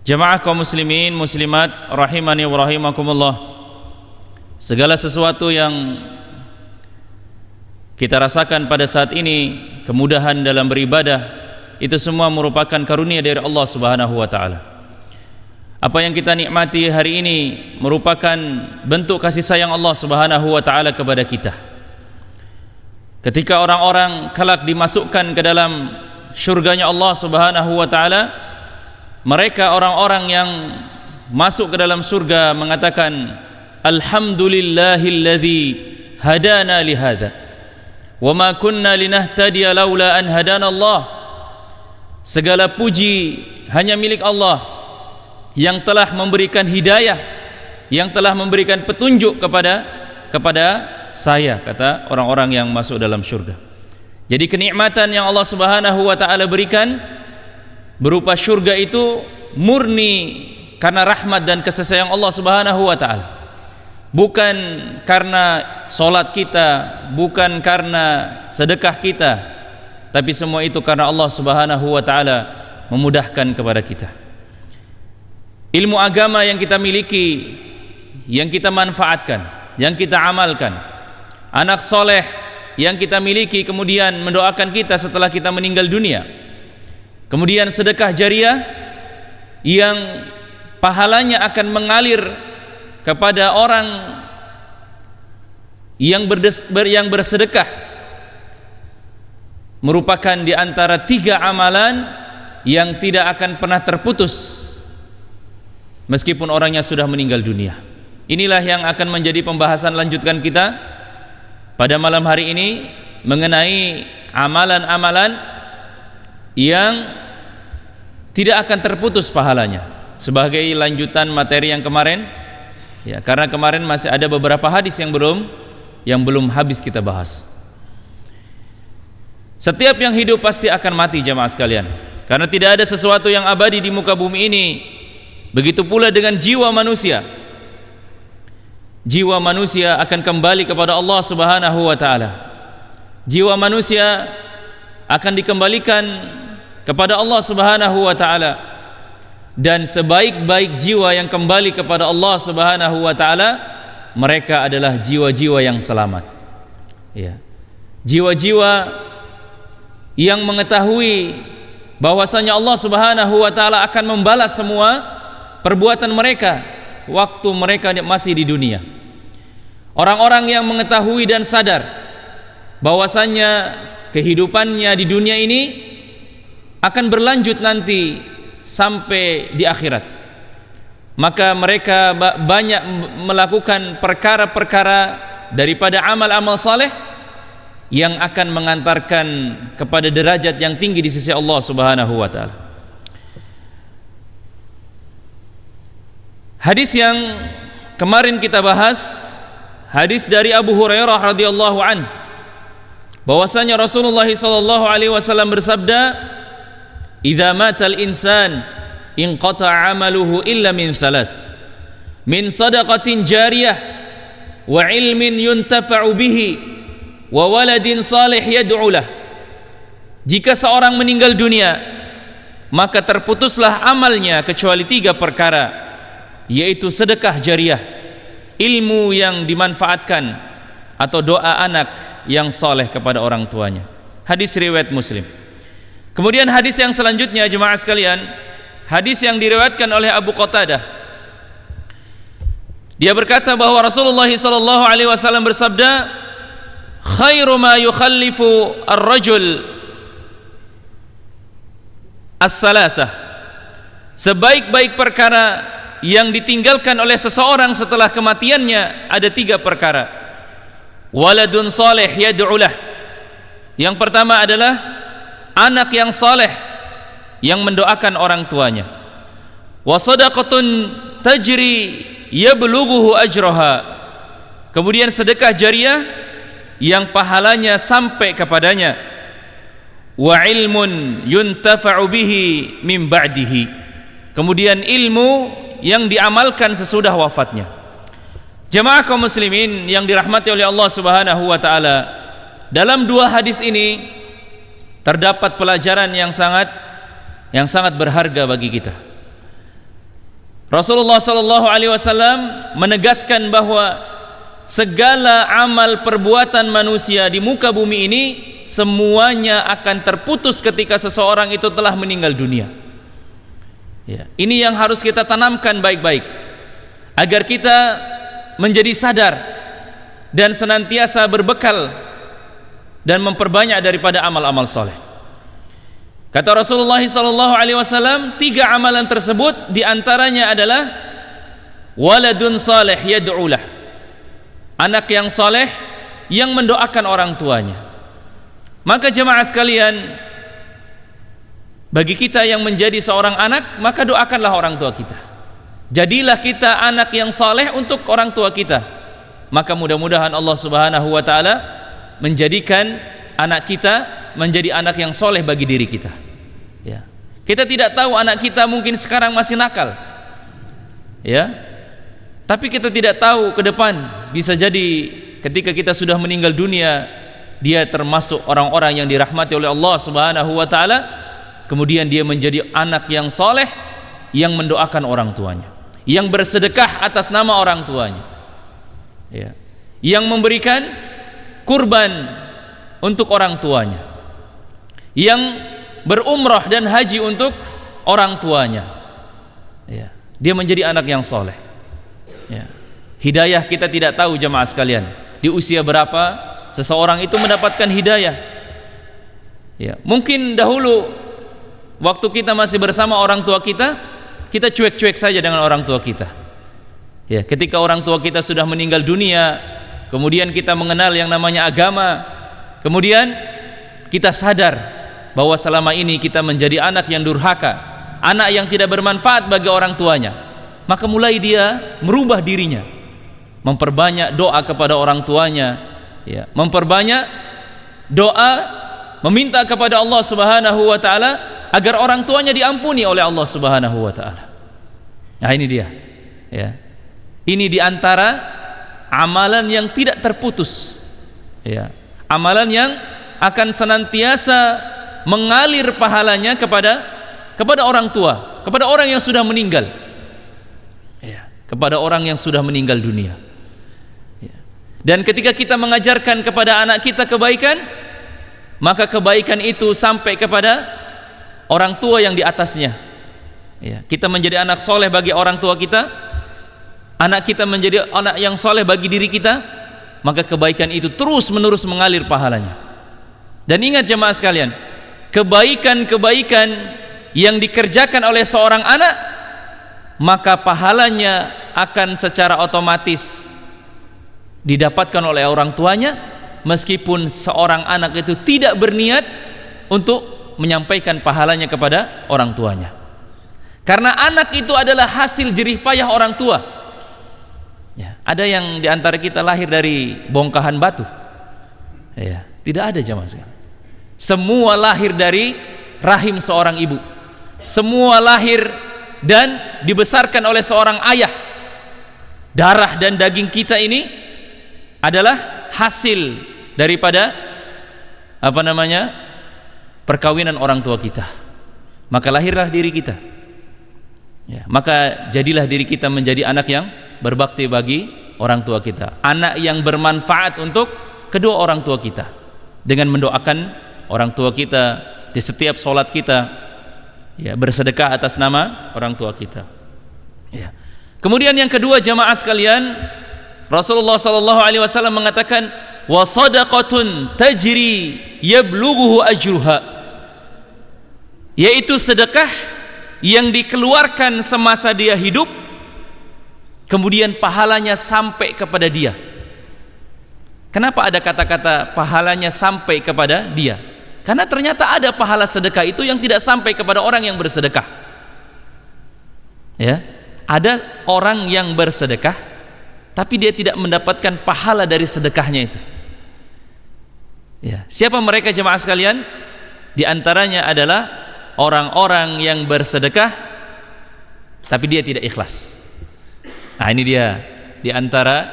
Jamaah kaum muslimin muslimat rahimani wa rahimakumullah. Segala sesuatu yang kita rasakan pada saat ini, kemudahan dalam beribadah, itu semua merupakan karunia dari Allah Subhanahu wa taala. Apa yang kita nikmati hari ini merupakan bentuk kasih sayang Allah Subhanahu wa taala kepada kita. Ketika orang-orang kelak dimasukkan ke dalam syurganya Allah Subhanahu wa taala, mereka orang-orang yang masuk ke dalam surga mengatakan, alhamdulillahilladzi hadana lihadza wa ma kunna linahtadiya laula an hadana Allah. Segala puji hanya milik Allah yang telah memberikan hidayah, yang telah memberikan petunjuk kepada saya, kata orang-orang yang masuk dalam surga. Jadi kenikmatan yang Allah Subhanahu wa taala berikan berupa surga itu murni karena rahmat dan kasih sayang Allah Subhanahu wa taala. Bukan karena salat kita, bukan karena sedekah kita, tapi semua itu karena Allah Subhanahu wa taala memudahkan kepada kita. Ilmu agama yang kita miliki, yang kita manfaatkan, yang kita amalkan, anak soleh yang kita miliki kemudian mendoakan kita setelah kita meninggal dunia, kemudian sedekah jariah yang pahalanya akan mengalir kepada orang yang bersedekah, merupakan di antara 3 amalan yang tidak akan pernah terputus meskipun orangnya sudah meninggal dunia. Inilah yang akan menjadi pembahasan lanjutan kita pada malam hari ini mengenai amalan-amalan yang tidak akan terputus pahalanya, sebagai lanjutan materi yang kemarin ya, karena kemarin masih ada beberapa hadis yang belum habis kita bahas. Setiap yang hidup pasti akan mati, jamaah sekalian, karena tidak ada sesuatu yang abadi di muka bumi ini. Begitu pula dengan jiwa manusia. Jiwa manusia akan kembali kepada Allah Subhanahu wa taala. Jiwa manusia akan dikembalikan kepada Allah Subhanahu wa taala, dan sebaik-baik jiwa yang kembali kepada Allah Subhanahu wa taala, mereka adalah jiwa-jiwa yang selamat. Ya. Jiwa-jiwa yang mengetahui bahwasanya Allah Subhanahu wa taala akan membalas semua perbuatan mereka waktu mereka masih di dunia. Orang-orang yang mengetahui dan sadar bahwasanya kehidupannya di dunia ini akan berlanjut nanti sampai di akhirat, maka mereka banyak melakukan perkara-perkara daripada amal-amal saleh yang akan mengantarkan kepada derajat yang tinggi di sisi Allah Subhanahu wa taala. Hadis yang kemarin kita bahas, hadis dari Abu Hurairah radhiyallahu an, bahwasanya Rasulullah sallallahu alaihi wasallam bersabda, "Idza matal insan inqata'a 'amaluhu illa min thalas, min shadaqatin jariyah wa 'ilmin yuntafa'u bihi wa waladin salih yad'u lah." Jika seorang meninggal dunia, maka terputuslah amalnya kecuali 3 perkara, yaitu sedekah jariah, ilmu yang dimanfaatkan, atau doa anak yang soleh kepada orang tuanya. Hadis riwayat Muslim. Kemudian hadis yang selanjutnya, jemaah sekalian, hadis yang diriwayatkan oleh Abu Qatadah. Dia berkata bahwa Rasulullah sallallahu alaihi wasallam bersabda, khairu ma yukhallifu ar-rajul as-salasah, sebaik-baik perkara yang ditinggalkan oleh seseorang setelah kematiannya ada 3 perkara. Waladun salih yad'ulah, yang pertama adalah anak yang saleh yang mendoakan orang tuanya. Wa shadaqatun tajri yablughuhu ajraha, kemudian sedekah jariah yang pahalanya sampai kepadanya. Wa ilmun yuntafa'u bihi min ba'dihi, kemudian ilmu yang diamalkan sesudah wafatnya. Jemaah kaum muslimin yang dirahmati oleh Allah Subhanahu wa taala, dalam 2 hadis ini terdapat pelajaran yang sangat berharga bagi kita. Rasulullah sallallahu alaihi wasallam menegaskan bahwa segala amal perbuatan manusia di muka bumi ini semuanya akan terputus ketika seseorang itu telah meninggal dunia. Ya, ini yang harus kita tanamkan baik-baik agar kita menjadi sadar dan senantiasa berbekal dan memperbanyak daripada amal-amal soleh. Kata Rasulullah SAW, 3 amalan tersebut diantaranya adalah waladun saleh yad'ulah, anak yang soleh yang mendoakan orang tuanya. Maka jemaah sekalian, bagi kita yang menjadi seorang anak, maka doakanlah orang tua kita. Jadilah kita anak yang soleh untuk orang tua kita. Maka mudah-mudahan Allah Subhanahu wa ta'ala menjadikan anak kita menjadi anak yang soleh bagi diri kita. Ya. Kita tidak tahu anak kita mungkin sekarang masih nakal, ya, tapi kita tidak tahu ke depan, bisa jadi ketika kita sudah meninggal dunia dia termasuk orang-orang yang dirahmati oleh Allah Subhanahu wa ta'ala, kemudian dia menjadi anak yang soleh yang mendoakan orang tuanya, yang bersedekah atas nama orang tuanya, ya, yang memberikan kurban untuk orang tuanya, yang berumrah dan haji untuk orang tuanya, ya, dia menjadi anak yang soleh. Ya. Hidayah kita tidak tahu jemaah sekalian, di usia berapa seseorang itu mendapatkan hidayah. Ya, mungkin dahulu waktu kita masih bersama orang tua kita, kita cuek-cuek saja dengan orang tua kita. Ya, ketika orang tua kita sudah meninggal dunia, kemudian kita mengenal yang namanya agama, kemudian kita sadar bahwa selama ini kita menjadi anak yang durhaka, anak yang tidak bermanfaat bagi orang tuanya. Maka mulai dia merubah dirinya, memperbanyak doa kepada orang tuanya, ya, memperbanyak doa meminta kepada Allah Subhanahu wa ta'ala agar orang tuanya diampuni oleh Allah Subhanahu wa ta'ala. Nah, ini dia, ya. Ini diantara amalan yang tidak terputus, ya, amalan yang akan senantiasa mengalir pahalanya kepada orang tua, kepada orang yang sudah meninggal, ya, kepada orang yang sudah meninggal dunia. Ya. Dan ketika kita mengajarkan kepada anak kita kebaikan, maka kebaikan itu sampai kepada orang tua yang di atasnya. Ya. Kita menjadi anak soleh bagi orang tua kita, anak kita menjadi anak yang soleh bagi diri kita, maka kebaikan itu terus menerus mengalir pahalanya. Dan ingat jemaah sekalian, kebaikan-kebaikan yang dikerjakan oleh seorang anak, maka pahalanya akan secara otomatis didapatkan oleh orang tuanya, meskipun seorang anak itu tidak berniat untuk menyampaikan pahalanya kepada orang tuanya. Karena anak itu adalah hasil jerih payah orang tua. Ya, ada yang diantara kita lahir dari bongkahan batu, ya, tidak ada jemaah sekalian. Semua lahir dari rahim seorang ibu, semua lahir dan dibesarkan oleh seorang ayah. Darah dan daging kita ini adalah hasil daripada perkawinan orang tua kita. Maka lahirlah diri kita, ya, maka jadilah diri kita menjadi anak yang berbakti bagi orang tua kita, anak yang bermanfaat untuk kedua orang tua kita, dengan mendoakan orang tua kita di setiap sholat kita, ya, bersedekah atas nama orang tua kita, ya. Kemudian yang kedua jamaah sekalian, Rasulullah SAW mengatakan wa sadaqatun tajri yablughu ajruha, yaitu sedekah yang dikeluarkan semasa dia hidup, kemudian pahalanya sampai kepada dia. Kenapa ada kata-kata pahalanya sampai kepada dia? Karena ternyata ada pahala sedekah itu yang tidak sampai kepada orang yang bersedekah. Ya, ada orang yang bersedekah tapi dia tidak mendapatkan pahala dari sedekahnya itu. Ya, siapa mereka jemaah sekalian? Di antaranya adalah orang-orang yang bersedekah tapi dia tidak ikhlas. Nah, ini dia di antara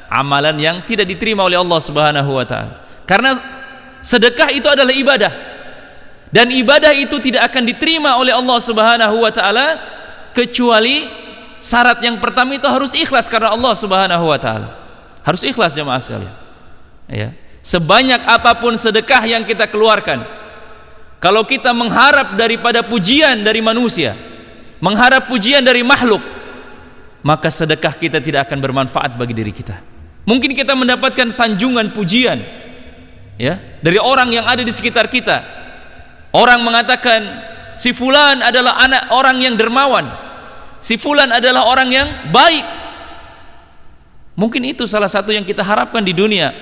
amalan yang tidak diterima oleh Allah Subhanahu wa ta'ala. Karena sedekah itu adalah ibadah, dan ibadah itu tidak akan diterima oleh Allah Subhanahu wa ta'ala kecuali syarat yang pertama itu harus ikhlas karena Allah Subhanahu wa taala. Harus ikhlas jemaah sekalian. Ya. Sebanyak apapun sedekah yang kita keluarkan, kalau kita mengharap daripada pujian dari manusia, mengharap pujian dari makhluk, maka sedekah kita tidak akan bermanfaat bagi diri kita. Mungkin kita mendapatkan sanjungan pujian ya dari orang yang ada di sekitar kita. Orang mengatakan si fulan adalah anak orang yang dermawan, si fulan adalah orang yang baik. Mungkin itu salah satu yang kita harapkan di dunia.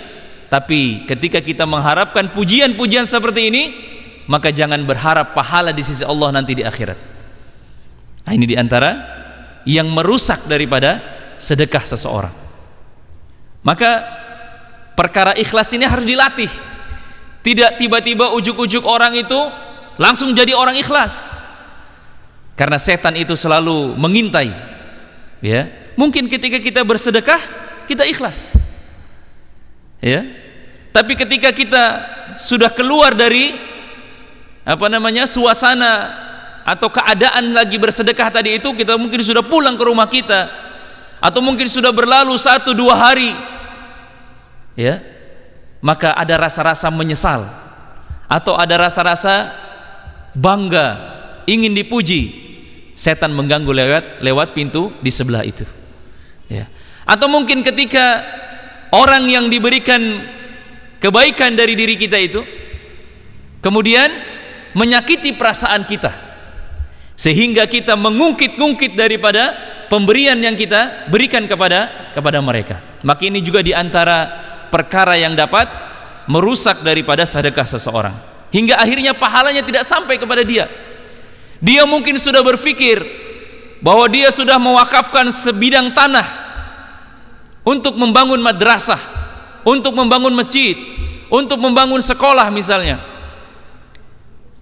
Tapi ketika kita mengharapkan pujian-pujian seperti ini, maka jangan berharap pahala di sisi Allah nanti di akhirat. Nah, ini diantara yang merusak daripada sedekah seseorang. Maka perkara ikhlas ini harus dilatih. Tidak tiba-tiba ujuk-ujuk orang itu langsung jadi orang ikhlas. Karena setan itu selalu mengintai. Ya, mungkin ketika kita bersedekah kita ikhlas. Ya. Tapi ketika kita sudah keluar dari suasana atau keadaan lagi bersedekah tadi itu, kita mungkin sudah pulang ke rumah kita, atau mungkin sudah berlalu 1-2 hari, ya, maka ada rasa-rasa menyesal, atau ada rasa-rasa bangga, ingin dipuji. Setan mengganggu lewat pintu di sebelah itu, ya. Atau mungkin ketika orang yang diberikan kebaikan dari diri kita itu kemudian menyakiti perasaan kita, sehingga kita mengungkit-ungkit daripada pemberian yang kita berikan kepada mereka. Maka ini juga diantara perkara yang dapat merusak daripada sedekah seseorang, hingga akhirnya pahalanya tidak sampai kepada dia. Dia mungkin sudah berpikir bahwa dia sudah mewakafkan sebidang tanah untuk membangun madrasah, untuk membangun masjid, untuk membangun sekolah misalnya.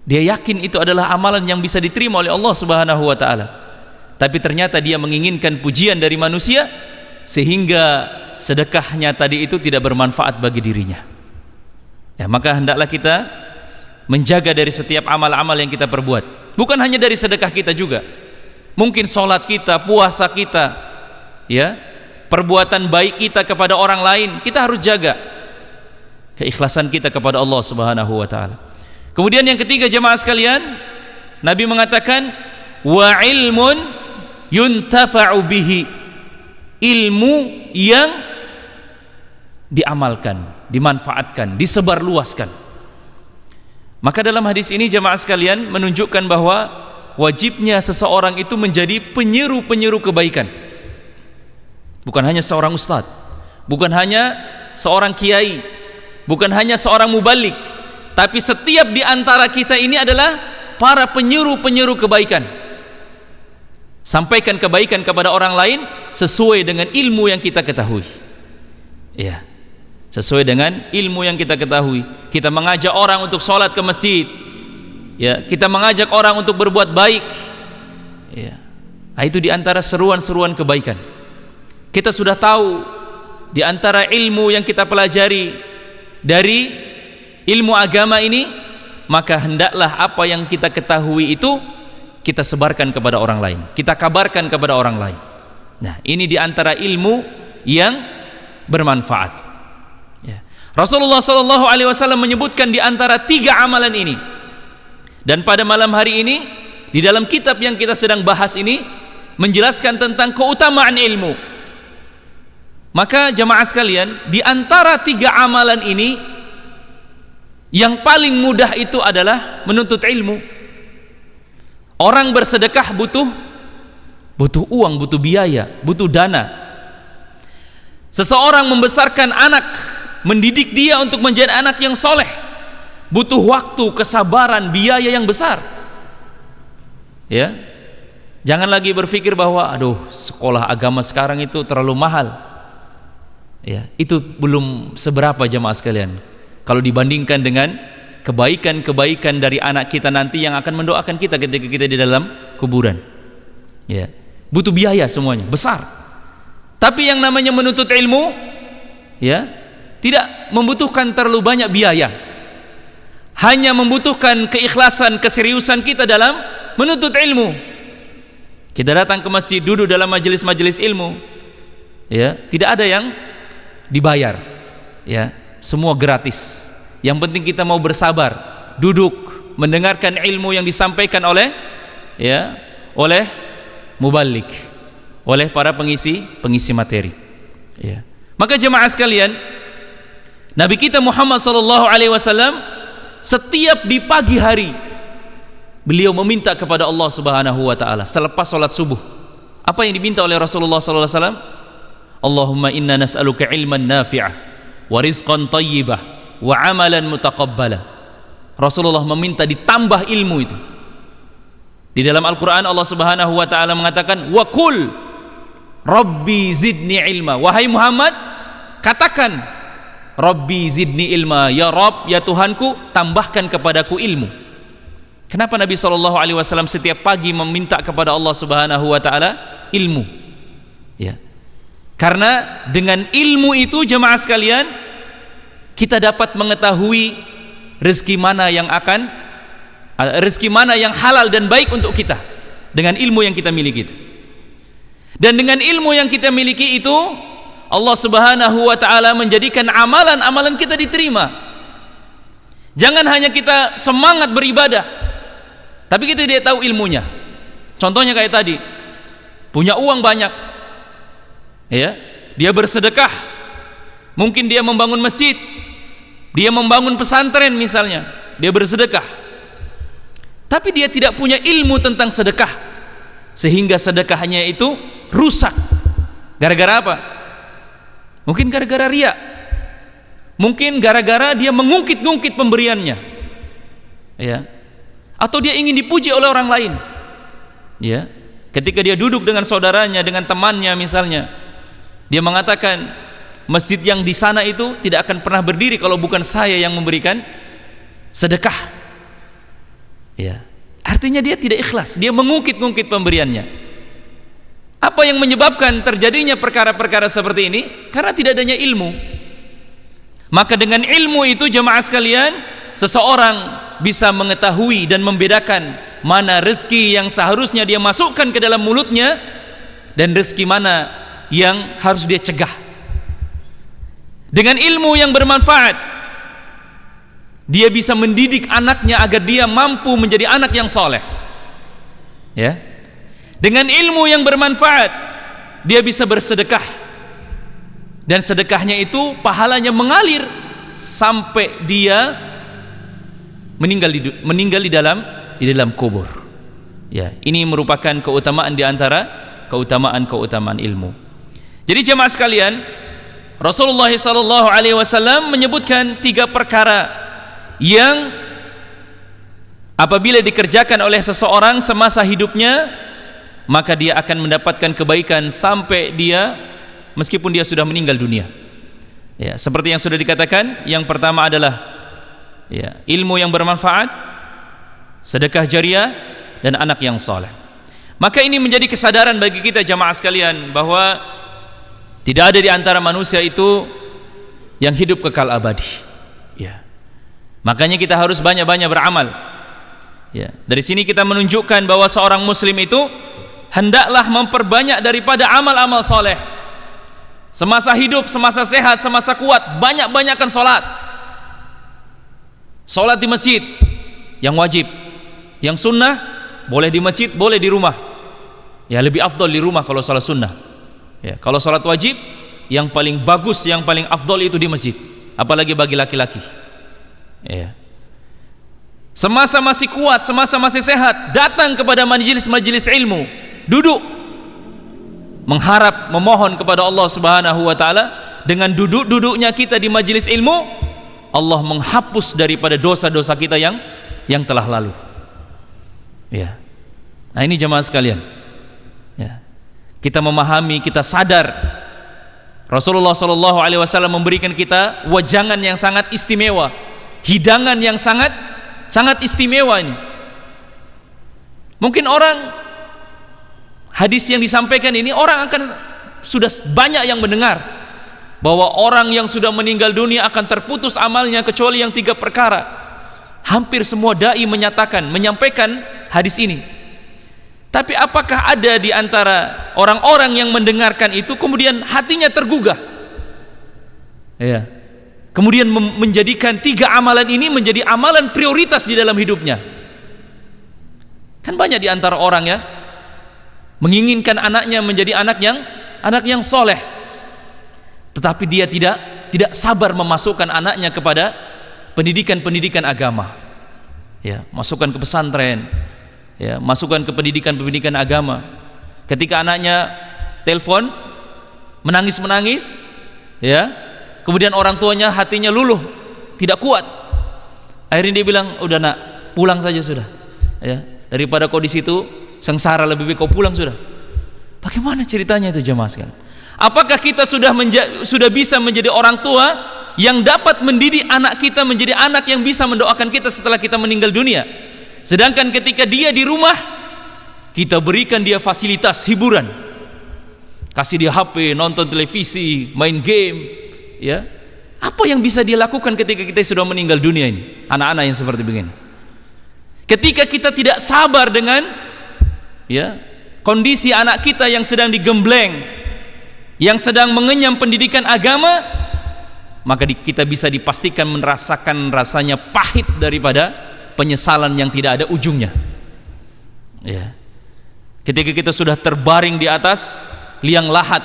Dia yakin itu adalah amalan yang bisa diterima oleh Allah Subhanahu wa taala. Tapi ternyata dia menginginkan pujian dari manusia, sehingga sedekahnya tadi itu tidak bermanfaat bagi dirinya. Ya, maka hendaklah kita menjaga dari setiap amal-amal yang kita perbuat. Bukan hanya dari sedekah kita juga. Mungkin sholat kita, puasa kita, ya, perbuatan baik kita kepada orang lain, kita harus jaga keikhlasan kita kepada Allah Subhanahu wa taala. Kemudian yang ketiga jemaah sekalian, Nabi mengatakan wa ilmun yuntafa'u bihi, ilmu yang diamalkan, dimanfaatkan, disebarluaskan. Maka dalam hadis ini jemaah sekalian menunjukkan bahwa wajibnya seseorang itu menjadi penyeru-penyeru kebaikan. Bukan hanya seorang ustadz, bukan hanya seorang kiai, bukan hanya seorang mubalik, tapi setiap di antara kita ini adalah para penyeru-penyeru kebaikan. Sampaikan kebaikan kepada orang lain sesuai dengan ilmu yang kita ketahui. Ya, sesuai dengan ilmu yang kita ketahui. Kita mengajak orang untuk sholat ke masjid, ya, kita mengajak orang untuk berbuat baik, ya. Nah, itu di antara seruan-seruan kebaikan. Kita sudah tahu di antara ilmu yang kita pelajari dari ilmu agama ini, maka hendaklah apa yang kita ketahui itu kita sebarkan kepada orang lain, kita kabarkan kepada orang lain. Nah, ini di antara ilmu yang bermanfaat. Ya. Rasulullah SAW menyebutkan di antara 3 amalan ini. Dan pada malam hari ini di dalam kitab yang kita sedang bahas ini menjelaskan tentang keutamaan ilmu. Maka jemaah sekalian, di antara 3 amalan ini yang paling mudah itu adalah menuntut ilmu. Orang bersedekah butuh uang, butuh biaya, butuh dana. Seseorang membesarkan anak, mendidik dia untuk menjadi anak yang soleh, butuh waktu, kesabaran, biaya yang besar. Ya, jangan lagi berpikir bahwa aduh, sekolah agama sekarang itu terlalu mahal. Ya, itu belum seberapa jemaah sekalian kalau dibandingkan dengan kebaikan-kebaikan dari anak kita nanti yang akan mendoakan kita ketika kita di dalam kuburan. Ya, butuh biaya semuanya, besar. Tapi yang namanya menuntut ilmu, ya, tidak membutuhkan terlalu banyak biaya. Hanya membutuhkan keikhlasan, keseriusan kita dalam menuntut ilmu. Kita datang ke masjid, duduk dalam majelis-majelis ilmu, ya, tidak ada yang dibayar, ya, semua gratis. Yang penting kita mau bersabar, duduk mendengarkan ilmu yang disampaikan oleh, ya, oleh mubalik, oleh para pengisi materi, ya. Maka jemaah sekalian, Nabi kita Muhammad SAW setiap di pagi hari beliau meminta kepada Allah Subhanahu wa taala selepas salat subuh. Apa yang diminta oleh Rasulullah sallallahu alaihi wasallam? Allahumma inna nas'aluka ilman nafi'ah wa rizqan thayyibah wa amalan mutaqabbala. Rasulullah meminta ditambah ilmu itu. Di dalam Al-Qur'an Allah Subhanahu wa taala mengatakan, "Wa qul rabbi zidni ilma." Wahai Muhammad, katakan, "Rabbi zidni ilma." Ya Rabb, ya Tuhanku, tambahkan kepadaku ilmu. Kenapa Nabi SAW setiap pagi meminta kepada Allah Subhanahu wa taala ilmu? Ya. Karena dengan ilmu itu jemaah sekalian, kita dapat mengetahui rezeki mana yang halal dan baik untuk kita dengan ilmu yang kita miliki itu. Dan dengan ilmu yang kita miliki itu, Allah Subhanahu wa taala menjadikan amalan-amalan kita diterima. Jangan hanya kita semangat beribadah tapi kita tidak tahu ilmunya. Contohnya kayak tadi, punya uang banyak, ya, dia bersedekah, mungkin dia membangun masjid, dia membangun pesantren misalnya, dia bersedekah, tapi dia tidak punya ilmu tentang sedekah, sehingga sedekahnya itu rusak. Gara-gara apa? Mungkin gara-gara riya, mungkin gara-gara dia mengungkit-ungkit pemberiannya, ya, atau dia ingin dipuji oleh orang lain, ya. Ketika dia duduk dengan saudaranya, dengan temannya misalnya, dia mengatakan, masjid yang di sana itu tidak akan pernah berdiri kalau bukan saya yang memberikan sedekah, ya. Artinya dia tidak ikhlas, dia mengungkit-ungkit pemberiannya. Apa yang menyebabkan terjadinya perkara-perkara seperti ini? Karena tidak adanya ilmu. Maka dengan ilmu itu jemaah sekalian, seseorang bisa mengetahui dan membedakan mana rezeki yang seharusnya dia masukkan ke dalam mulutnya dan rezeki mana yang harus dia cegah. Dengan ilmu yang bermanfaat, dia bisa mendidik anaknya agar dia mampu menjadi anak yang soleh, ya. Dengan ilmu yang bermanfaat, dia bisa bersedekah, dan sedekahnya itu pahalanya mengalir sampai dia meninggal di dalam kubur. Ya, ini merupakan keutamaan di antara keutamaan ilmu. Jadi jemaah sekalian, Rasulullah SAW menyebutkan 3 perkara yang apabila dikerjakan oleh seseorang semasa hidupnya, maka dia akan mendapatkan kebaikan sampai dia, meskipun dia sudah meninggal dunia. Ya, seperti yang sudah dikatakan, yang pertama adalah, ya, ilmu yang bermanfaat, sedekah jariah, dan anak yang soleh. Maka ini menjadi kesadaran bagi kita jamaah sekalian bahwa tidak ada di antara manusia itu yang hidup kekal abadi, ya. Makanya kita harus banyak-banyak beramal, ya. Dari sini kita menunjukkan bahwa seorang muslim itu hendaklah memperbanyak daripada amal-amal soleh. Semasa hidup, semasa sehat, semasa kuat, banyak-banyakkan sholat. Sholat di masjid yang wajib, yang sunnah boleh di masjid, boleh di rumah. Ya, lebih afdol di rumah kalau sholat sunnah. Ya, kalau sholat wajib, yang paling bagus, yang paling afdol itu di masjid, apalagi bagi laki-laki. Ya. Semasa masih kuat, semasa masih sehat, datang kepada majelis-majelis ilmu, duduk mengharap, memohon kepada Allah Subhanahu wa taala. Dengan duduk-duduknya kita di majelis ilmu, Allah menghapus daripada dosa-dosa kita yang telah lalu. Ya. Nah, ini jemaah sekalian, ya. Kita memahami, kita sadar Rasulullah SAW memberikan kita wajangan yang sangat istimewa, hidangan yang sangat istimewa ini. Mungkin orang, hadis yang disampaikan ini, orang akan sudah banyak yang mendengar bahwa orang yang sudah meninggal dunia akan terputus amalnya kecuali yang 3 perkara. Hampir semua dai menyampaikan hadis ini. Tapi apakah ada di antara orang-orang yang mendengarkan itu kemudian hatinya tergugah? Ya. Kemudian menjadikan 3 amalan ini menjadi amalan prioritas di dalam hidupnya. Kan banyak di antara orang ya menginginkan anaknya menjadi anak yang soleh, tetapi dia tidak sabar memasukkan anaknya kepada pendidikan agama. Ya, masukkan ke pesantren, ya, masukkan ke pendidikan agama. Ketika anaknya telepon menangis, ya, kemudian orang tuanya hatinya luluh, tidak kuat. Akhirnya dia bilang, udah nak, pulang saja sudah. Ya, daripada kau di situ sengsara, lebih baik kau pulang sudah. Bagaimana ceritanya itu jemaah sekalian? Apakah kita sudah bisa menjadi orang tua yang dapat mendidik anak kita menjadi anak yang bisa mendoakan kita setelah kita meninggal dunia? Sedangkan ketika dia di rumah, kita berikan dia fasilitas hiburan, kasih dia HP, nonton televisi, main game, ya. Apa yang bisa dia lakukan ketika kita sudah meninggal dunia ini? Anak-anak yang seperti begini. Ketika kita tidak sabar dengan, ya, kondisi anak kita yang sedang digembleng, yang sedang mengenyam pendidikan agama, maka kita bisa dipastikan merasakan rasanya pahit daripada penyesalan yang tidak ada ujungnya. Ya. Ketika kita sudah terbaring di atas liang lahat,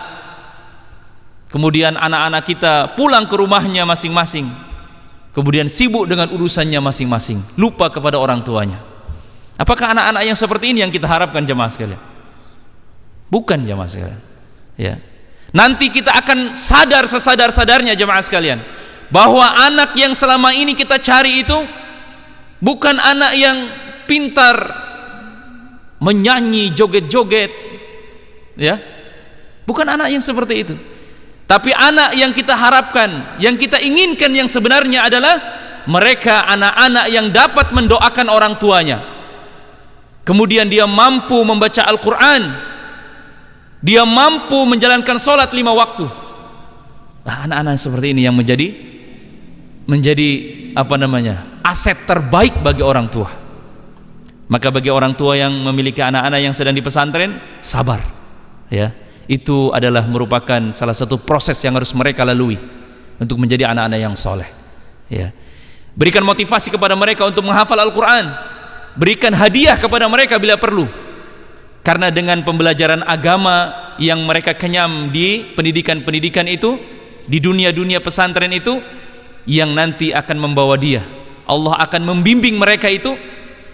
kemudian anak-anak kita pulang ke rumahnya masing-masing, kemudian sibuk dengan urusannya masing-masing, lupa kepada orang tuanya. Apakah anak-anak yang seperti ini yang kita harapkan jemaah sekalian? Bukan jemaah sekalian. Ya. Nanti kita akan sadar sesadar-sadarnya jemaah sekalian, bahwa anak yang selama ini kita cari itu bukan anak yang pintar menyanyi, joget-joget, ya, bukan anak yang seperti itu. Tapi anak yang kita harapkan, yang kita inginkan yang sebenarnya adalah mereka anak-anak yang dapat mendoakan orang tuanya, kemudian dia mampu membaca Al-Quran, dia mampu menjalankan sholat 5 waktu. Anak-anak seperti ini yang menjadi aset terbaik bagi orang tua. Maka bagi orang tua yang memiliki anak-anak yang sedang di pesantren, sabar, ya. Itu adalah merupakan salah satu proses yang harus mereka lalui untuk menjadi anak-anak yang soleh, ya. Berikan motivasi kepada mereka untuk menghafal Al-Quran, berikan hadiah kepada mereka bila perlu, karena dengan pembelajaran agama yang mereka kenyam di pendidikan itu, di dunia pesantren itu, yang nanti akan membawa dia, Allah akan membimbing mereka itu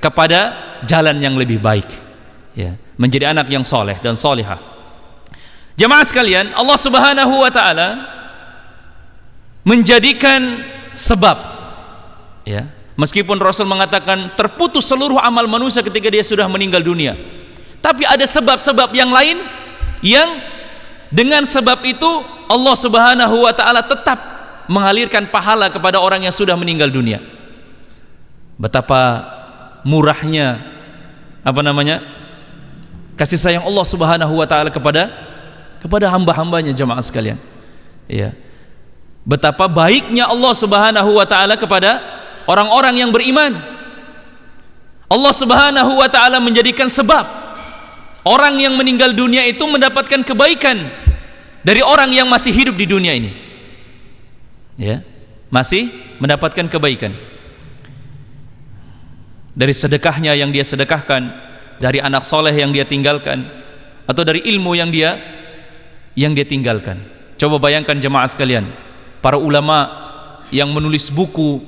kepada jalan yang lebih baik, ya, menjadi anak yang soleh dan solihah. Jemaah sekalian, Allah Subhanahu wa ta'ala menjadikan sebab, ya, meskipun Rasul mengatakan terputus seluruh amal manusia ketika dia sudah meninggal dunia, tapi ada sebab-sebab yang lain yang dengan sebab itu Allah Subhanahu wa ta'ala tetap mengalirkan pahala kepada orang yang sudah meninggal dunia. Betapa murahnya kasih sayang Allah Subhanahu wa ta'ala kepada hamba-hambanya jemaah sekalian, ya. Betapa baiknya Allah Subhanahu wa ta'ala kepada orang-orang yang beriman. Allah Subhanahu wa ta'ala menjadikan sebab orang yang meninggal dunia itu mendapatkan kebaikan dari orang yang masih hidup di dunia ini, ya, masih mendapatkan kebaikan dari sedekahnya yang dia sedekahkan, dari anak soleh yang dia tinggalkan, atau dari ilmu yang dia tinggalkan. Coba bayangkan jemaah sekalian, para ulama yang menulis buku,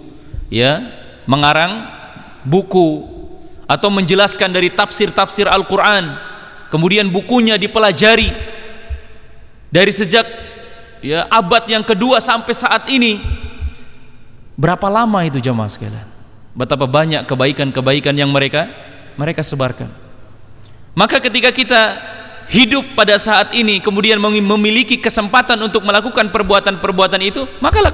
ya, mengarang buku atau menjelaskan dari tafsir Al-Quran, kemudian bukunya dipelajari dari sejak, ya, abad yang kedua sampai saat ini. Berapa lama itu jemaah sekalian? Betapa banyak kebaikan-kebaikan yang mereka sebarkan. Maka ketika kita hidup pada saat ini kemudian memiliki kesempatan untuk melakukan perbuatan-perbuatan itu, maka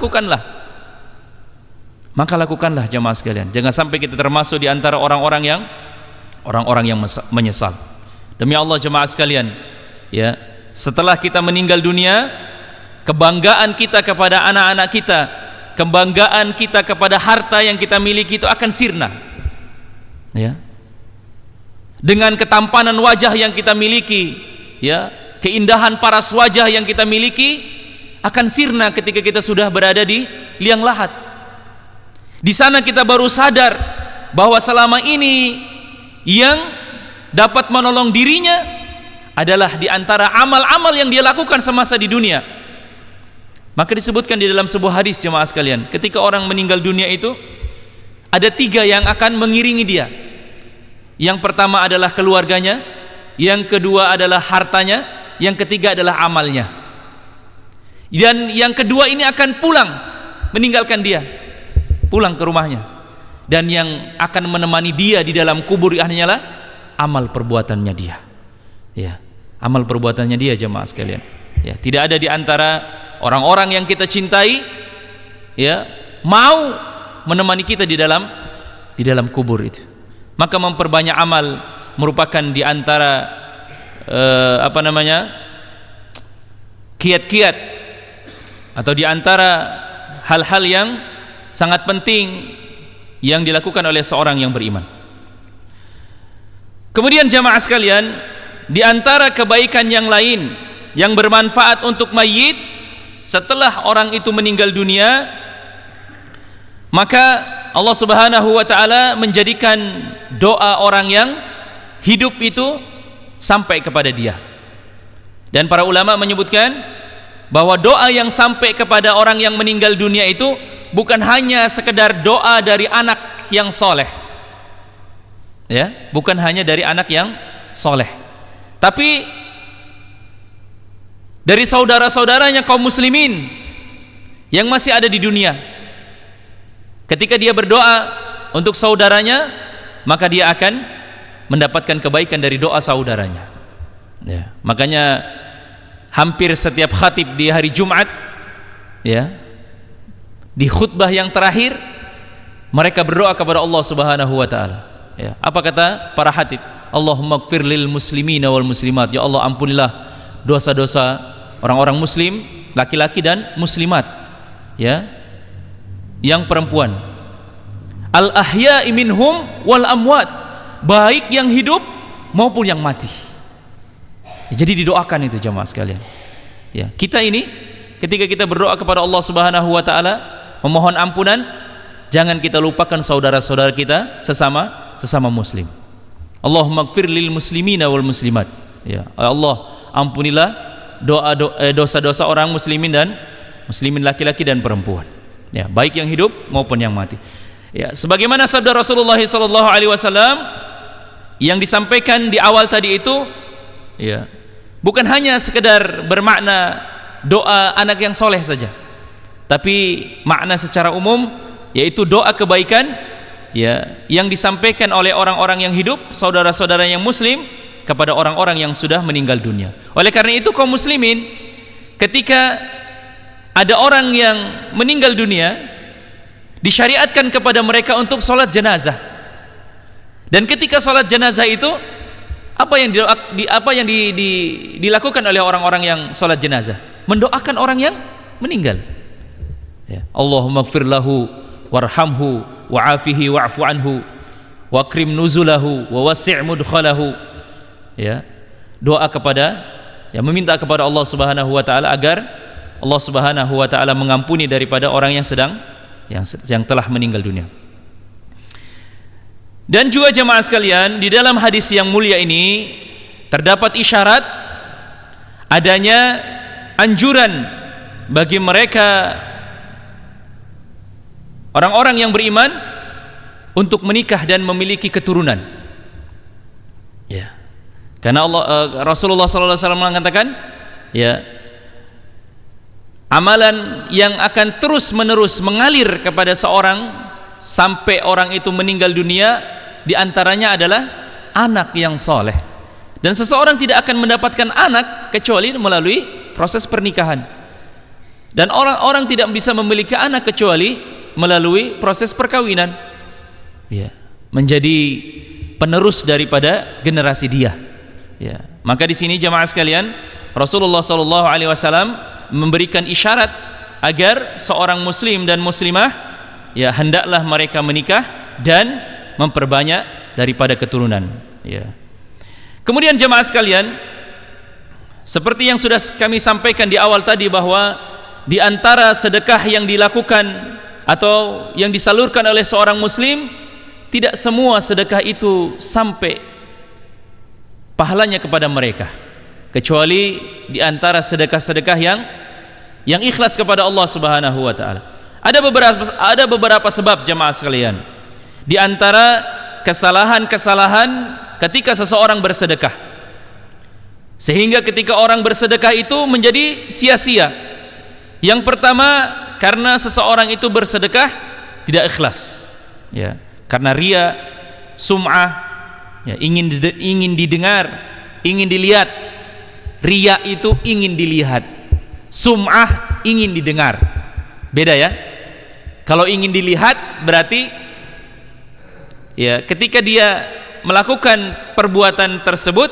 lakukanlah jemaah sekalian. Jangan sampai kita termasuk di antara orang-orang yang menyesal. Demi Allah jemaah sekalian, ya, setelah kita meninggal dunia, kebanggaan kita kepada anak-anak kita, kebanggaan kita kepada harta yang kita miliki itu akan sirna, ya. dengan ketampanan wajah yang kita miliki, ya, keindahan paras wajah yang kita miliki akan sirna ketika kita sudah berada di liang lahat. Di sana kita baru sadar bahwa selama ini yang dapat menolong dirinya adalah di antara amal-amal yang dia lakukan semasa di dunia. Maka disebutkan di dalam sebuah hadis, jemaah sekalian, ketika orang meninggal dunia itu ada 3 yang akan mengiringi dia. Yang pertama adalah keluarganya, yang kedua adalah hartanya, yang ketiga adalah amalnya. Dan yang kedua ini akan pulang meninggalkan dia, pulang ke rumahnya. Dan yang akan menemani dia di dalam kubur hanyalah amal perbuatannya dia. Ya, amal perbuatannya dia, jemaah sekalian. Ya, tidak ada di antara orang-orang yang kita cintai, ya, mau menemani kita di dalam kubur itu. Maka memperbanyak amal merupakan di antara kiat-kiat atau di antara hal-hal yang sangat penting yang dilakukan oleh seorang yang beriman. Kemudian jamaah sekalian, di antara kebaikan yang lain yang bermanfaat untuk mayit setelah orang itu meninggal dunia, maka Allah Subhanahu wa taala menjadikan doa orang yang hidup itu sampai kepada dia. Dan para ulama menyebutkan bahwa doa yang sampai kepada orang yang meninggal dunia itu bukan hanya sekedar doa dari anak yang soleh, ya, bukan hanya dari anak yang soleh, tapi dari saudara-saudaranya kaum muslimin yang masih ada di dunia. Ketika dia berdoa untuk saudaranya, maka dia akan mendapatkan kebaikan dari doa saudaranya, ya. Makanya hampir setiap khatib di hari Jumat, ya, di khutbah yang terakhir mereka berdoa kepada Allah Subhanahu wa taala, ya. Apa kata para khatib? Allahumma ighfir lil muslimina wal muslimat. Ya Allah, ampunilah dosa-dosa orang-orang muslim, laki-laki dan muslimat, ya, yang perempuan. Al ahya'i minhum wal amwat, baik yang hidup maupun yang mati. Jadi didoakan itu, jemaah sekalian. Ya, kita ini ketika kita berdoa kepada Allah Subhanahu wa taala memohon ampunan, jangan kita lupakan saudara-saudara kita sesama muslim. Allahumma ighfir lil muslimina wal muslimat. Ya, Allah, ampunilah dosa-dosa orang muslimin dan muslimin laki-laki dan perempuan, ya, baik yang hidup maupun yang mati. Ya, sebagaimana sabda Rasulullah SAW yang disampaikan di awal tadi itu, ya, bukan hanya sekedar bermakna doa anak yang soleh saja, tapi makna secara umum, yaitu doa kebaikan, ya, yang disampaikan oleh orang-orang yang hidup, saudara-saudara yang muslim, kepada orang-orang yang sudah meninggal dunia. Oleh karena itu kaum muslimin, ketika ada orang yang meninggal dunia, disyariatkan kepada mereka untuk sholat jenazah. Dan ketika sholat jenazah itu, apa yang dilakukan oleh orang-orang yang sholat jenazah? Mendoakan orang yang meninggal, ya. Allahumma ighfir lahu warhamhu wa'afihi wa'fu anhu wa akrim nuzulahu wa wasi' mudkhalahu, ya, doa kepada, ya, meminta kepada Allah Subhanahu wa taala agar Allah Subhanahu wa taala mengampuni daripada orang yang telah meninggal dunia. Dan juga jemaah sekalian, di dalam hadis yang mulia ini terdapat isyarat adanya anjuran bagi mereka orang-orang yang beriman untuk menikah dan memiliki keturunan, ya. Karena Rasulullah SAW mengatakan, ya, amalan yang akan terus menerus mengalir kepada seorang sampai orang itu meninggal dunia, diantaranya adalah anak yang soleh. Dan seseorang tidak akan mendapatkan anak kecuali melalui proses pernikahan. Dan orang-orang tidak bisa memiliki anak kecuali melalui proses perkawinan, ya, menjadi penerus daripada generasi dia. Ya, maka di sini jemaah sekalian, Rasulullah SAW memberikan isyarat agar seorang muslim dan muslimah, ya, hendaklah mereka menikah dan memperbanyak daripada keturunan, ya. Kemudian jemaah sekalian, seperti yang sudah kami sampaikan di awal tadi, bahwa di antara sedekah yang dilakukan atau yang disalurkan oleh seorang muslim, tidak semua sedekah itu sampai pahalanya kepada mereka, kecuali di antara sedekah-sedekah yang ikhlas kepada Allah Subhanahu wa taala. Ada beberapa sebab jemaah sekalian. Di antara kesalahan-kesalahan ketika seseorang bersedekah, sehingga ketika orang bersedekah itu menjadi sia-sia. Yang pertama, karena seseorang itu bersedekah tidak ikhlas, ya, karena ria, sum'ah, ya, ingin didengar, ingin dilihat. Ria itu ingin dilihat, sum'ah ingin didengar. Beda ya. Kalau ingin dilihat berarti, ya, ketika dia melakukan perbuatan tersebut,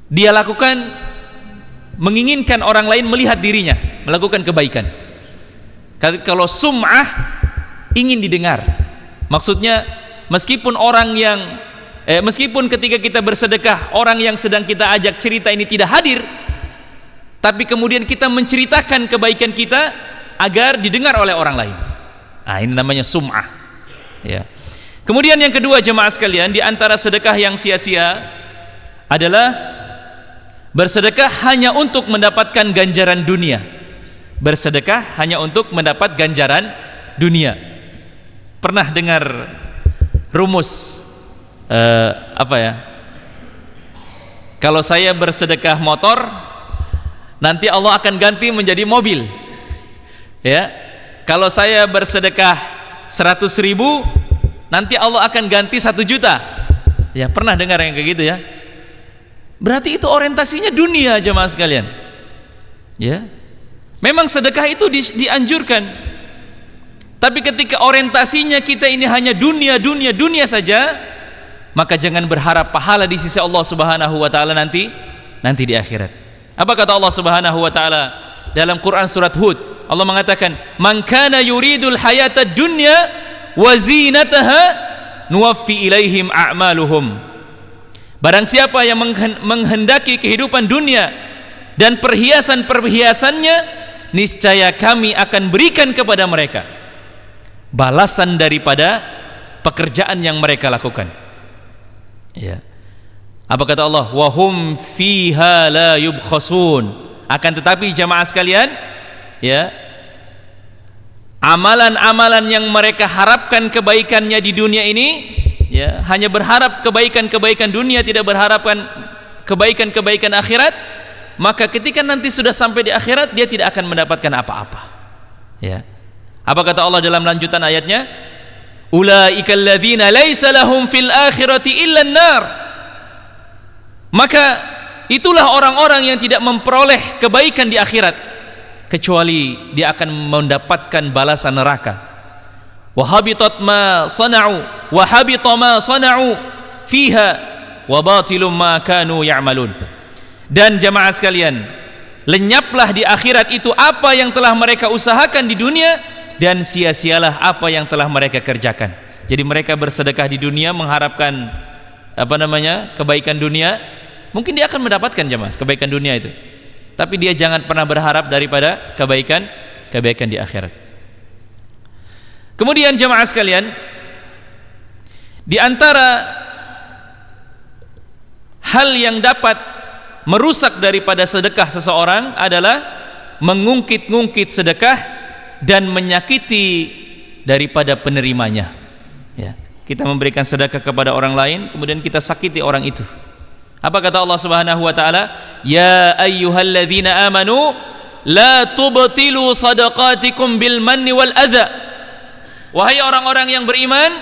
dia lakukan menginginkan orang lain melihat dirinya melakukan kebaikan. Kalau sum'ah, ingin didengar. Maksudnya meskipun ketika kita bersedekah, orang yang sedang kita ajak cerita ini tidak hadir, tapi kemudian kita menceritakan kebaikan kita agar didengar oleh orang lain. Nah, ini namanya sum'ah, ya. Kemudian yang kedua jemaah sekalian, di antara sedekah yang sia-sia adalah bersedekah hanya untuk mendapatkan ganjaran dunia. Bersedekah hanya untuk mendapat ganjaran dunia. Pernah dengar rumus apa ya? Kalau saya bersedekah motor, nanti Allah akan ganti menjadi mobil. Ya. Kalau saya bersedekah 100.000, nanti Allah akan ganti 1 juta. Ya, pernah dengar yang kayak gitu ya? Berarti itu orientasinya dunia jemaah sekalian. Ya. Memang sedekah itu dianjurkan. Tapi ketika orientasinya kita ini hanya dunia saja, maka jangan berharap pahala di sisi Allah Subhanahu wa taala nanti di akhirat. Apa kata Allah Subhanahu wa taala dalam Quran surat Hud? Allah mengatakan, "Man kana yuridul hayatad dunya wa zinataha nuwaffi ilaihim a'maluhum." Barang siapa yang menghendaki kehidupan dunia dan perhiasan-perhiasannya, niscaya kami akan berikan kepada mereka balasan daripada pekerjaan yang mereka lakukan. Ya. Apa kata Allah? Wa hum fiha la yubkhasun. Akan tetapi jamaah sekalian, ya, amalan-amalan yang mereka harapkan kebaikannya di dunia ini, ya, hanya berharap kebaikan-kebaikan dunia, tidak berharapkan kebaikan-kebaikan akhirat, maka ketika nanti sudah sampai di akhirat dia tidak akan mendapatkan apa-apa. Ya. Apa kata Allah dalam lanjutan ayatnya? Ulaikal ladzina laisa lahum fil akhirati illa an-nar. Maka itulah orang-orang yang tidak memperoleh kebaikan di akhirat kecuali dia akan mendapatkan balasan neraka. Wa habitat ma sana'u wa habita ma sana'u fiha wa batilum ma kanu ya'malun. Dan jamaah sekalian, lenyaplah di akhirat itu apa yang telah mereka usahakan di dunia, dan sia-sialah apa yang telah mereka kerjakan. Jadi mereka bersedekah di dunia mengharapkan kebaikan dunia, mungkin dia akan mendapatkan jemaah kebaikan dunia itu, tapi dia jangan pernah berharap daripada kebaikan di akhirat. Kemudian jemaah sekalian, di antara hal yang dapat merusak daripada sedekah seseorang adalah mengungkit-ungkit sedekah dan menyakiti daripada penerimanya. Ya, kita memberikan sedekah kepada orang lain, kemudian kita sakiti orang itu. Apa kata Allah Subhanahu wa taala? Ya ayyuhalladzina amanu la tubtilu sadaqatikum bil manni wal adza. Wahai orang-orang yang beriman,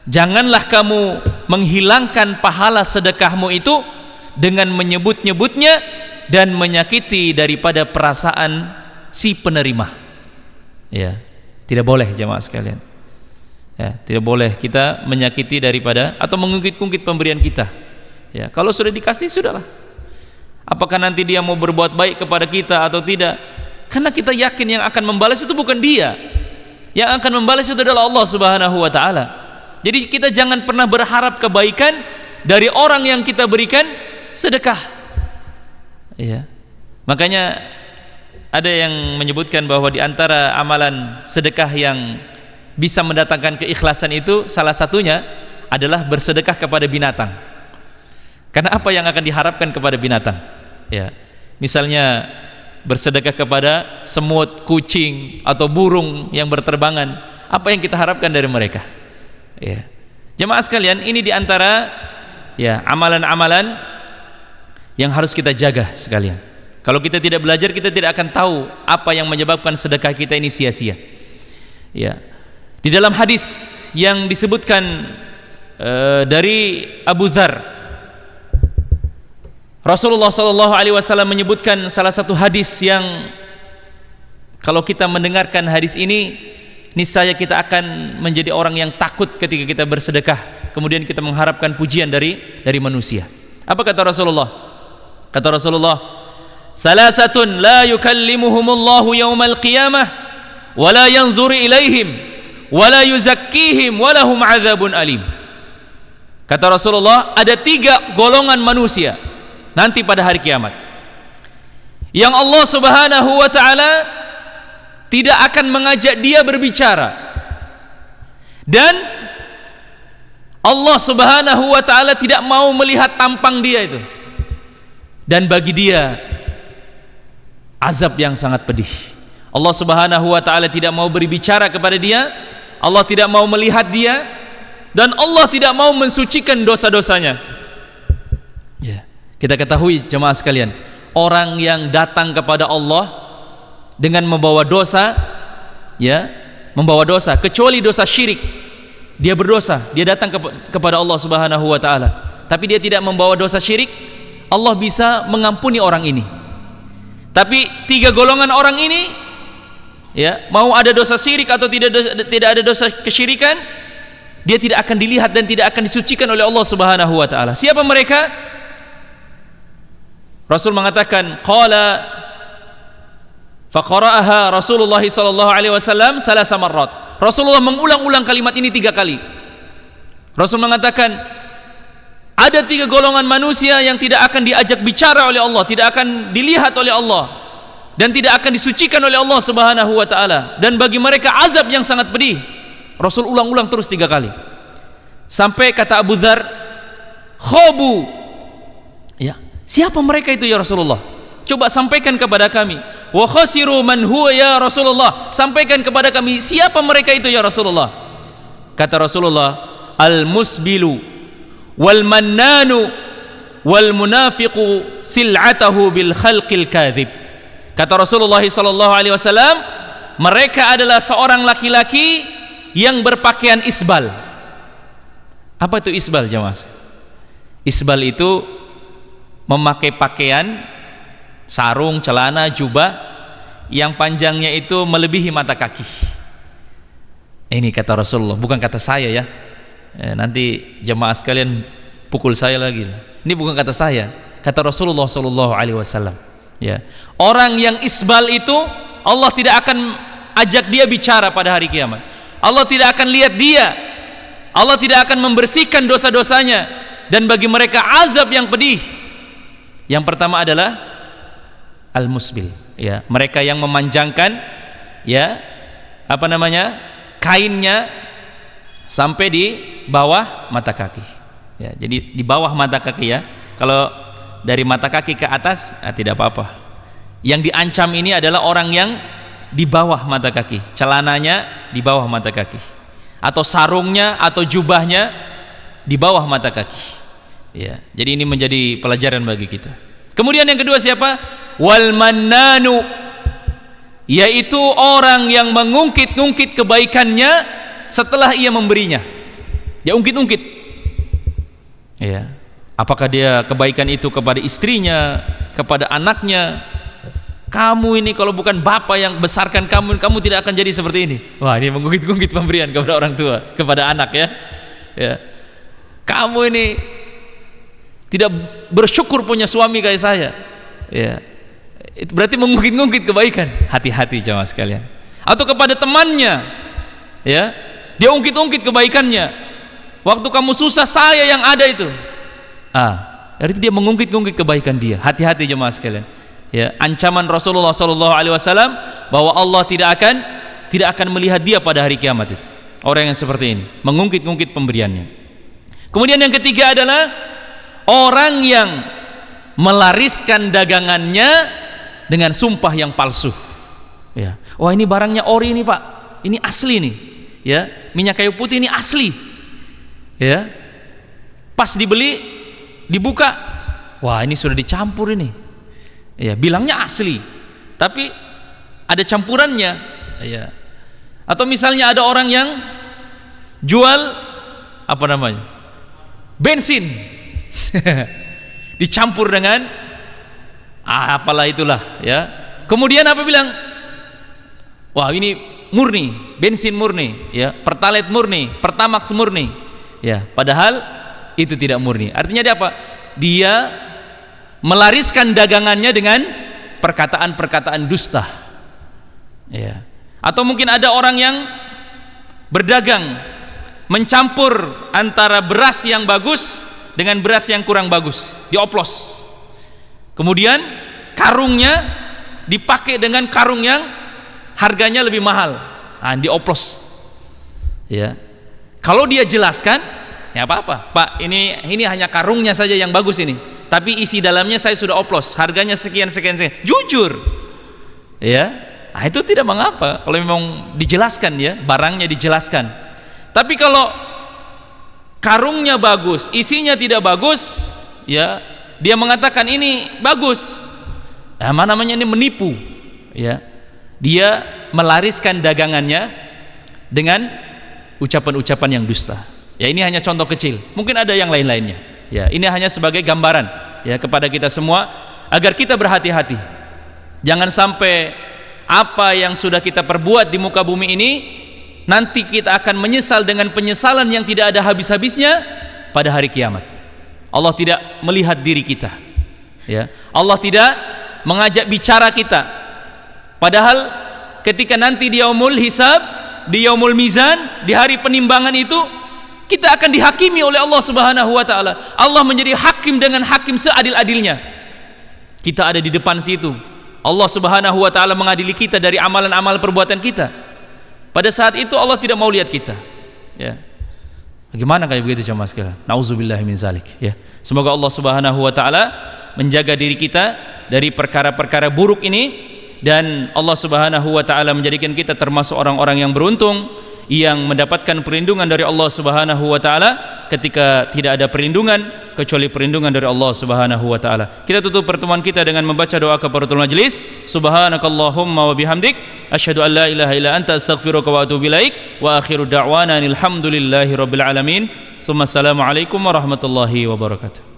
janganlah kamu menghilangkan pahala sedekahmu itu dengan menyebut-nyebutnya dan menyakiti daripada perasaan si penerima. Ya, tidak boleh jemaah sekalian. Ya, tidak boleh kita menyakiti daripada atau mengungkit-ungkit pemberian kita. Ya, kalau sudah dikasih sudahlah. Apakah nanti dia mau berbuat baik kepada kita atau tidak? Karena kita yakin yang akan membalas itu bukan dia. Yang akan membalas itu adalah Allah Subhanahu wa taala. Jadi kita jangan pernah berharap kebaikan dari orang yang kita berikan sedekah. Ya. Makanya ada yang menyebutkan bahwa di antara amalan sedekah yang bisa mendatangkan keikhlasan itu salah satunya adalah bersedekah kepada binatang. Karena apa yang akan diharapkan kepada binatang? Ya. Misalnya bersedekah kepada semut, kucing atau burung yang berterbangan, apa yang kita harapkan dari mereka? Ya. Jemaah sekalian, ini di antara ya amalan-amalan yang harus kita jaga sekalian. Kalau kita tidak belajar, kita tidak akan tahu apa yang menyebabkan sedekah kita ini sia-sia. Ya. Di dalam hadis yang disebutkan dari Abu Dzar, Rasulullah SAW menyebutkan salah satu hadis yang kalau kita mendengarkan hadis ini, niscaya kita akan menjadi orang yang takut ketika kita bersedekah. Kemudian kita mengharapkan pujian dari manusia. Apa kata Rasulullah? Kata Rasulullah, salasatun la yukallimuhumullahu yawmal qiyamah wa la yanzuru ilaihim wa la yuzakkihim wa lahum adzabun alim. Kata Rasulullah, ada 3 golongan manusia nanti pada hari kiamat yang Allah Subhanahu wa ta'ala tidak akan mengajak dia berbicara, dan Allah Subhanahu wa ta'ala tidak mau melihat tampang dia itu, dan bagi dia azab yang sangat pedih. Allah Subhanahu wa ta'ala tidak mau berbicara kepada dia, Allah tidak mau melihat dia, dan Allah tidak mau mensucikan dosa-dosanya. Ya. Kita ketahui jemaah sekalian, orang yang datang kepada Allah dengan membawa dosa, ya, membawa dosa, kecuali dosa syirik, dia berdosa, dia datang kepada Allah Subhanahu wa ta'ala, tapi dia tidak membawa dosa syirik, Allah bisa mengampuni orang ini. Tapi 3 golongan orang ini, ya, mau ada dosa syirik atau tidak ada dosa kesyirikan, dia tidak akan dilihat dan tidak akan disucikan oleh Allah Subhanahu wa ta'ala. Siapa mereka? Rasul mengatakan, qala faqara'aha Rasulullah sallallahu alaihi wasallam salasa marrat. Rasulullah mengulang-ulang kalimat ini 3 kali. Rasul mengatakan, ada 3 golongan manusia yang tidak akan diajak bicara oleh Allah, tidak akan dilihat oleh Allah, dan tidak akan disucikan oleh Allah Subhanahu wa ta'ala, dan bagi mereka azab yang sangat pedih. Rasul ulang-ulang terus 3 kali, sampai kata Abu Dzar, khobu, ya, siapa mereka itu ya Rasulullah? Coba sampaikan kepada kami. Wa khasiru man huwa ya Rasulullah, sampaikan kepada kami siapa mereka itu ya Rasulullah. Kata Rasulullah, al-musbilu wal mannanu wal munafiqu sil'atahu bil khalqil kadhib. Kata Rasulullah sallallahu alaihi wasallam, mereka adalah seorang laki-laki yang berpakaian isbal. Apa itu isbal jemaah? Isbal itu memakai pakaian sarung, celana, jubah yang panjangnya itu melebihi mata kaki. Ini kata Rasulullah, bukan kata saya ya. Nanti jemaah sekalian pukul saya lagi. Ini bukan kata saya, kata Rasulullah sallallahu alaihi wasallam. Ya. Orang yang isbal itu Allah tidak akan ajak dia bicara pada hari kiamat. Allah tidak akan lihat dia. Allah tidak akan membersihkan dosa-dosanya, dan bagi mereka azab yang pedih. Yang pertama adalah al-musbil, ya, mereka yang memanjangkan, ya, apa namanya, kainnya sampai di bawah mata kaki, ya, jadi di bawah mata kaki, ya. Kalau dari mata kaki ke atas tidak apa-apa. Yang diancam ini adalah orang yang di bawah mata kaki, celananya di bawah mata kaki, atau sarungnya atau jubahnya di bawah mata kaki, ya. Jadi ini menjadi pelajaran bagi kita. Kemudian yang kedua siapa? Wal mannanu, yaitu orang yang mengungkit-ungkit kebaikannya setelah ia memberinya. Dia ungkit-ungkit, ya. Apakah dia kebaikan itu kepada istrinya, kepada anaknya? Kamu ini kalau bukan bapak yang besarkan kamu, kamu tidak akan jadi seperti ini. Wah, ini mengungkit-ungkit pemberian kepada orang tua, kepada anak, ya. Ya. Kamu ini tidak bersyukur punya suami kayak saya, ya. Itu berarti mengungkit-ungkit kebaikan. Hati-hati jemaah sekalian. Atau kepada temannya, ya, dia ungkit-ungkit kebaikannya. Waktu kamu susah, saya yang ada itu. Artinya dia mengungkit-ungkit kebaikan dia. Hati-hati jemaah sekalian. Ya, ancaman Rasulullah SAW bahwa Allah tidak akan melihat dia pada hari kiamat itu. Orang yang seperti ini, mengungkit-ungkit pemberiannya. Kemudian yang ketiga adalah orang yang melariskan dagangannya dengan sumpah yang palsu. Ya. Wah, ini barangnya ori nih Pak, ini asli nih. Ya, minyak kayu putih ini asli. Ya, pas dibeli, dibuka, wah ini sudah dicampur ini. Ya, bilangnya asli, tapi ada campurannya. Ya. Atau misalnya ada orang yang jual apa namanya, bensin, dicampur dengan apalah itulah. Ya. Kemudian apa bilang? Wah ini murni, bensin murni, ya, pertalite murni, pertamax murni, ya, padahal itu tidak murni. Artinya dia apa? Dia melariskan dagangannya dengan perkataan-perkataan dusta, ya. Atau mungkin ada orang yang berdagang mencampur antara beras yang bagus dengan beras yang kurang bagus, dioplos, kemudian karungnya dipakai dengan karung yang harganya lebih mahal, dioplos. Ya, kalau dia jelaskan, ya apa-apa, Pak, ini hanya karungnya saja yang bagus ini, tapi isi dalamnya saya sudah oplos, harganya sekian. Jujur, ya, itu tidak mengapa kalau memang dijelaskan, ya, barangnya dijelaskan. Tapi kalau karungnya bagus, isinya tidak bagus, ya, dia mengatakan ini bagus, mana namanya ini menipu, ya. Dia melariskan dagangannya dengan ucapan-ucapan yang dusta. Ya, ini hanya contoh kecil. Mungkin ada yang lain-lainnya. Ya, ini hanya sebagai gambaran, ya, kepada kita semua agar kita berhati-hati. Jangan sampai apa yang sudah kita perbuat di muka bumi ini nanti kita akan menyesal dengan penyesalan yang tidak ada habis-habisnya pada hari kiamat. Allah tidak melihat diri kita. Ya. Allah tidak mengajak bicara kita. Padahal ketika nanti di yaumul hisab, di yaumul mizan, di hari penimbangan itu, kita akan dihakimi oleh Allah Subhanahu wa taala. Allah menjadi hakim dengan hakim seadil-adilnya. Kita ada di depan situ. Allah Subhanahu wa taala mengadili kita dari amalan-amal perbuatan kita. Pada saat itu Allah tidak mau lihat kita. Ya. Bagaimana kayak begitu jemaah sekalian? Nauzubillahi min zalik, ya. Semoga Allah Subhanahu wa taala menjaga diri kita dari perkara-perkara buruk ini, dan Allah Subhanahu wa taala menjadikan kita termasuk orang-orang yang beruntung yang mendapatkan perlindungan dari Allah Subhanahu wa taala ketika tidak ada perlindungan kecuali perlindungan dari Allah Subhanahu wa taala. Kita tutup pertemuan kita dengan membaca doa kafaratul majlis. Subhanakallahumma wa bihamdik asyhadu an la ilaha illa anta astaghfiruka wa atubu ilaik wa akhiru da'wana alhamdulillahi rabbil alamin. Assalamualaikum warahmatullahi wabarakatuh.